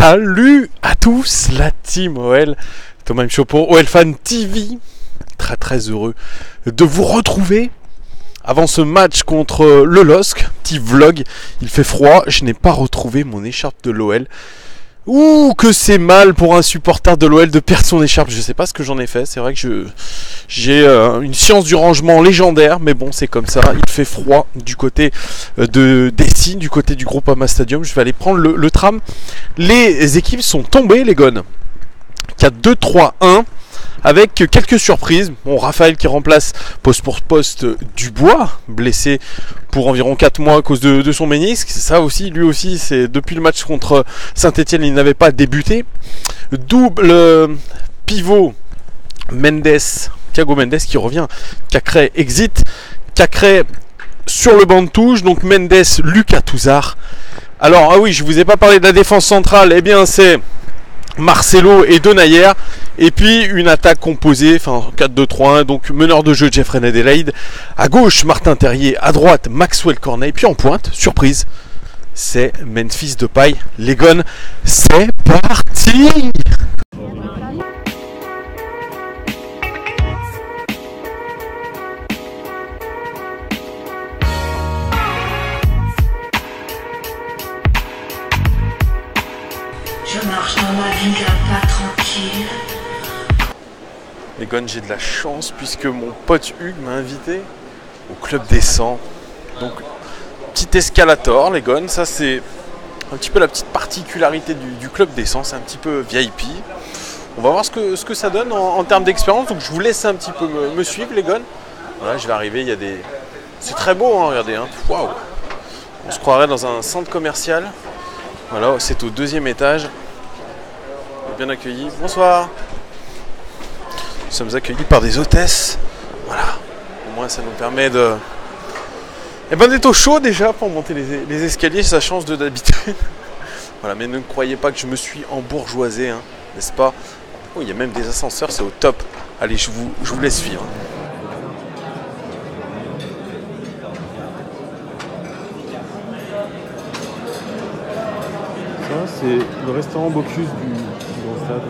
Salut à tous, la team OL, Thomas Michaud pour OL Fan TV. Très heureux de vous retrouver avant ce match contre le LOSC. Petit vlog, il fait froid, je n'ai pas retrouvé mon écharpe de l'OL. Ouh, que c'est mal pour un supporter de l'OL de perdre son écharpe. Je sais pas ce que j'en ai fait, c'est vrai que j'ai une science du rangement légendaire, mais bon, c'est comme ça. Il fait froid du côté de Dessine, du côté du Groupama Stadium. Je vais aller prendre le tram. Les équipes sont tombées, les gones. 4-2-3-1 avec quelques surprises. Bon, Raphaël qui remplace poste pour poste Dubois, blessé pour environ 4 mois à cause de son ménisque. Ça aussi, lui aussi, c'est depuis le match contre Saint-Etienne, il n'avait pas débuté. Double pivot Thiago Mendes qui revient. Cacré exit. Cacré sur le banc de touche. Donc Mendes, Lucas Touzard. Alors, ah oui, je vous ai pas parlé de la défense centrale. Eh bien, c'est Marcelo et Denayer. Et puis une attaque composée, enfin 4-2-3-1, donc meneur de jeu Jeffrey Adelaide. À gauche, Martin Terrier. À droite, Maxwell Cornet. Et puis en pointe, surprise, c'est Memphis Depay. Les gones, c'est parti! Je marche dans ma ville pas tranquille. Les gones, j'ai de la chance puisque mon pote Hugues m'a invité au Club des 100. Donc, petit escalator, les gones. Ça, c'est un petit peu la petite particularité du Club des 100. C'est un petit peu VIP. On va voir ce que ça donne en termes d'expérience. Donc, je vous laisse un petit peu me suivre, les gones. Voilà, je vais arriver. Il y a des. C'est très beau, hein, regardez. Hein. Waouh! On se croirait dans un centre commercial. Voilà, c'est au 2e étage. Bien accueillis. Bonsoir. Nous sommes accueillis par des hôtesses. Voilà. Au moins, ça nous permet de. Eh ben, d'être au chaud déjà pour monter les escaliers. C'est la chance de d'habitude. Voilà, mais ne croyez pas que je me suis embourgeoisé, hein, n'est-ce pas? Oh, il y a même des ascenseurs, c'est au top. Allez, je vous laisse vivre. Ça, c'est le restaurant Bocuse du Grand Stade.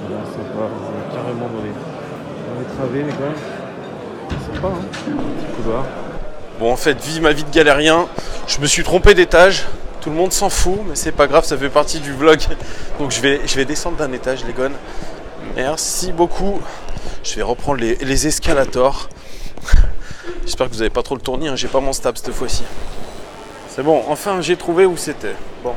Voilà, sympa, on est carrément dans les travées, les gars. C'est sympa, hein, petit couloir. Bon, en fait, vive ma vie de galérien. Je me suis trompé d'étage. Tout le monde s'en fout, mais c'est pas grave, ça fait partie du vlog. Donc je vais descendre d'un étage, les gones. Merci beaucoup. Je vais reprendre les escalators. J'espère que vous n'avez pas trop le tournis, hein. J'ai pas mon stab cette fois-ci. C'est bon, enfin j'ai trouvé où c'était. Bon.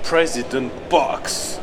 President Box.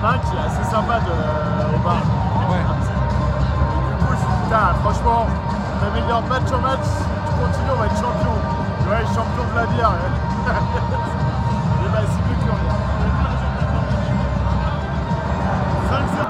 en a un qui est assez sympa au bar. Ouais. Et du coup, je dis, putain, franchement, t'améliores match en match, si tu continues, on va être champion. Ouais, champion de la bière. Et bah, c'est mieux que rien. 5-0.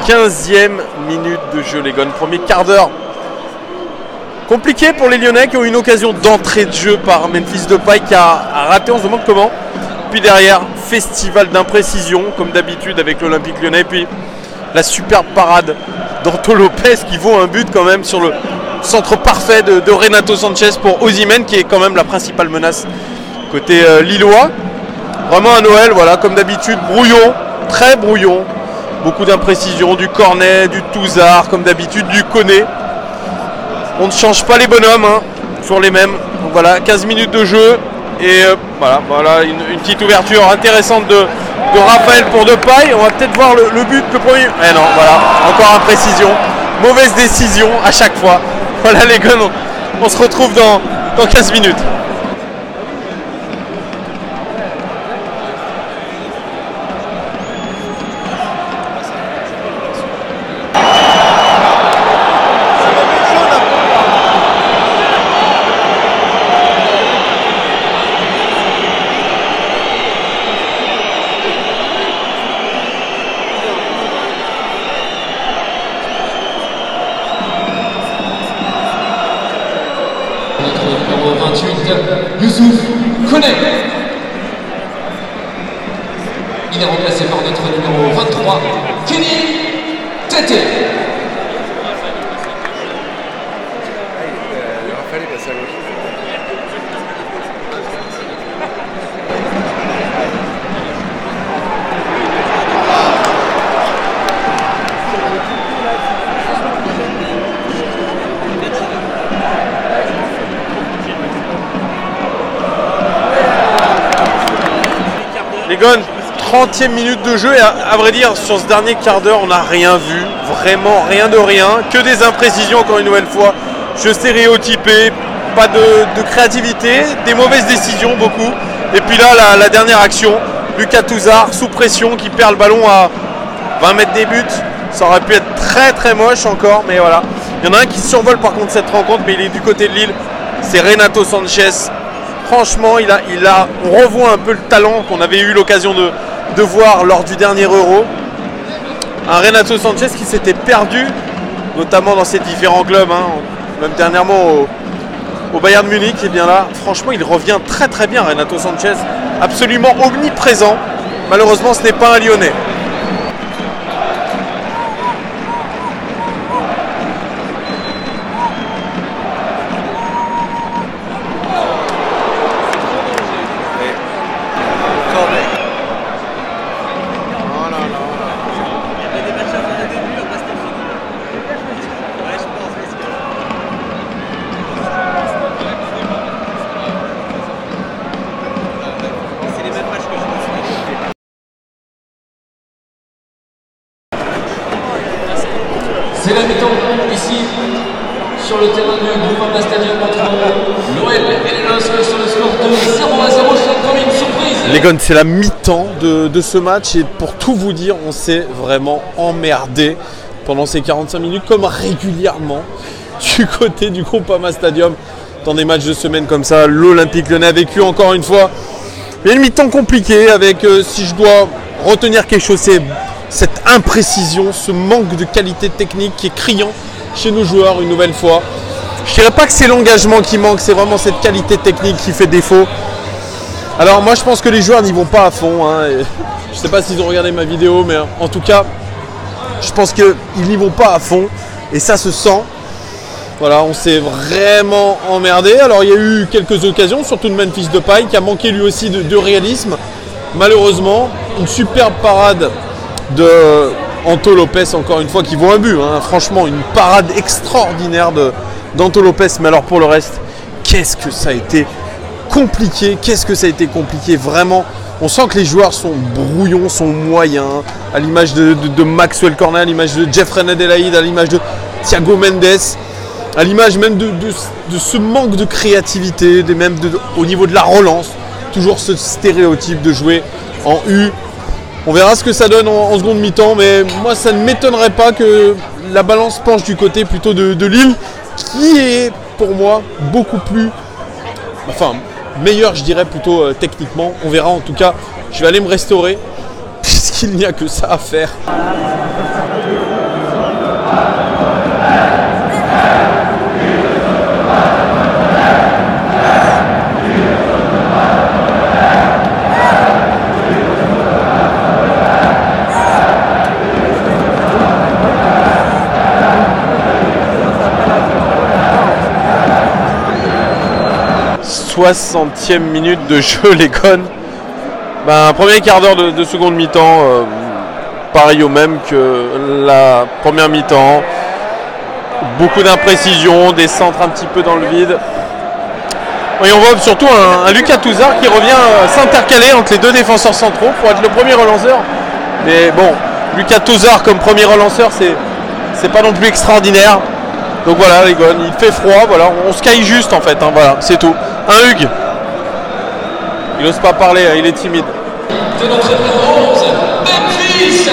« 15e minute de jeu, les gars. Premier quart d'heure compliqué pour les Lyonnais qui ont une occasion d'entrée de jeu par Memphis Depay qui a raté, on se demande comment. Puis derrière, festival d'imprécision comme d'habitude avec l'Olympique Lyonnais. Puis la superbe parade d'Anto Lopez qui vaut un but quand même sur le centre parfait de Renato Sanchez pour Osimhen qui est quand même la principale menace côté lillois. Vraiment un Noël, voilà, comme d'habitude, brouillon, très brouillon. Beaucoup d'imprécisions, du Cornet, du Touzard, comme d'habitude, du Koné. On ne change pas les bonhommes, hein, toujours les mêmes. Donc voilà, 15 minutes de jeu. Et voilà une petite ouverture intéressante de Raphaël pour Depay. On va peut-être voir le but, le premier. Eh non, voilà, encore imprécision. Mauvaise décision à chaque fois. Voilà les gars, on se retrouve dans 15 minutes. Youssouf Koné. Il est remplacé par notre numéro 23, Kenny Tete. Raphaël est passé à gauche. Les gars, 30e minute de jeu et à vrai dire sur ce dernier quart d'heure on n'a rien vu, vraiment rien de rien, que des imprécisions encore une nouvelle fois, jeu stéréotypé, pas de créativité, des mauvaises décisions beaucoup. Et puis là la dernière action, Lucas Touzard sous pression qui perd le ballon à 20 mètres des buts, ça aurait pu être très très moche encore, mais voilà. Il y en a un qui survole par contre cette rencontre, mais il est du côté de Lille, c'est Renato Sanchez. Franchement, on revoit un peu le talent qu'on avait eu l'occasion de voir lors du dernier Euro. Un Renato Sanchez qui s'était perdu, notamment dans ses différents clubs, hein, même dernièrement au Bayern de Munich. Et bien là, franchement, il revient très très bien, Renato Sanchez, absolument omniprésent. Malheureusement, ce n'est pas un Lyonnais. C'est la mi-temps ici sur le terrain du Groupama Stadium entre l'OL et les LOSC sur le score de 0-0 sur une surprise. Les gars, c'est la mi-temps de ce match et pour tout vous dire, on s'est vraiment emmerdé pendant ces 45 minutes comme régulièrement du côté du Groupama Stadium dans des matchs de semaine comme ça. L'Olympique Lyonnais a vécu encore une fois une mi-temps compliquée avec, si je dois retenir quelque chose, c'est cette imprécision, ce manque de qualité technique qui est criant chez nos joueurs une nouvelle fois. Je dirais pas que c'est l'engagement qui manque, c'est vraiment cette qualité technique qui fait défaut. Alors moi je pense que les joueurs n'y vont pas à fond, hein, et je sais pas s'ils ont regardé ma vidéo, mais en tout cas je pense qu'ils n'y vont pas à fond et ça se sent. Voilà, on s'est vraiment emmerdé. Alors il y a eu quelques occasions, surtout de Memphis Depay qui a manqué lui aussi de réalisme. Malheureusement, une superbe parade de Anto Lopez encore une fois qui vaut un but. Hein. Franchement, une parade extraordinaire d'Anto Lopez. Mais alors pour le reste, qu'est-ce que ça a été compliqué, vraiment. On sent que les joueurs sont brouillons, sont moyens, à l'image de Maxwell Cornet, à l'image de Jeffrey Adelaide, à l'image de Thiago Mendes, à l'image même de ce manque de créativité, au niveau de la relance, toujours ce stéréotype de jouer en U. On verra ce que ça donne en seconde mi-temps, mais moi ça ne m'étonnerait pas que la balance penche du côté plutôt de Lille, qui est pour moi beaucoup plus... meilleur je dirais plutôt techniquement. On verra, en tout cas je vais aller me restaurer puisqu'il n'y a que ça à faire. ...60e minute de jeu, les Gones. Premier quart d'heure de seconde mi-temps, pareil au même que la première mi-temps. Beaucoup d'imprécisions, des centres un petit peu dans le vide. Et on voit surtout un Lucas Touzard qui revient s'intercaler entre les deux défenseurs centraux pour être le premier relanceur. Mais bon, Lucas Touzard comme premier relanceur, c'est pas non plus extraordinaire. Donc voilà les Gones, il fait froid, voilà, on se caille juste en fait, hein, voilà, c'est tout. Un Hugues, il n'ose pas parler, il est timide. De notre numéro 11, Memphis.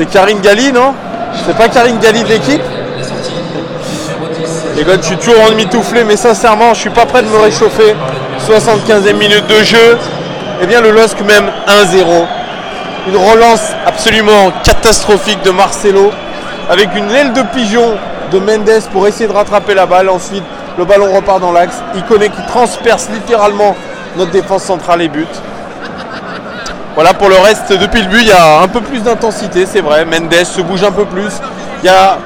C'est Karine Galli, non? C'est pas Karine Galli de l'équipe? Les gars, je suis toujours en demi-toufflé, mais sincèrement, je suis pas prêt de me réchauffer. 75e minute de jeu. Eh bien, le LOSC mène 1-0. Une relance absolument catastrophique de Marcelo, avec une aile de pigeon de Mendes pour essayer de rattraper la balle. Ensuite, le ballon repart dans l'axe. Iconé qui transperce littéralement notre défense centrale et but. Voilà, pour le reste, depuis le but, il y a un peu plus d'intensité, c'est vrai. Mendes se bouge un peu plus. Il y a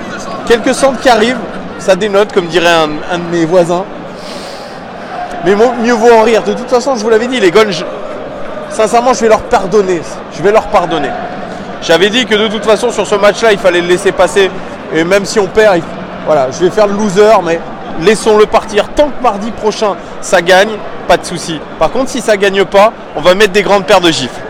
quelques centres qui arrivent. Ça dénote, comme dirait un de mes voisins. Mais mieux vaut en rire. De toute façon, je vous l'avais dit, les Gones, sincèrement, je vais leur pardonner. J'avais dit que de toute façon, sur ce match-là, il fallait le laisser passer. Et même si on perd, voilà, je vais faire le loser, mais laissons-le partir. Tant que mardi prochain, ça gagne, pas de souci. Par contre, si ça ne gagne pas, on va mettre des grandes paires de gifles.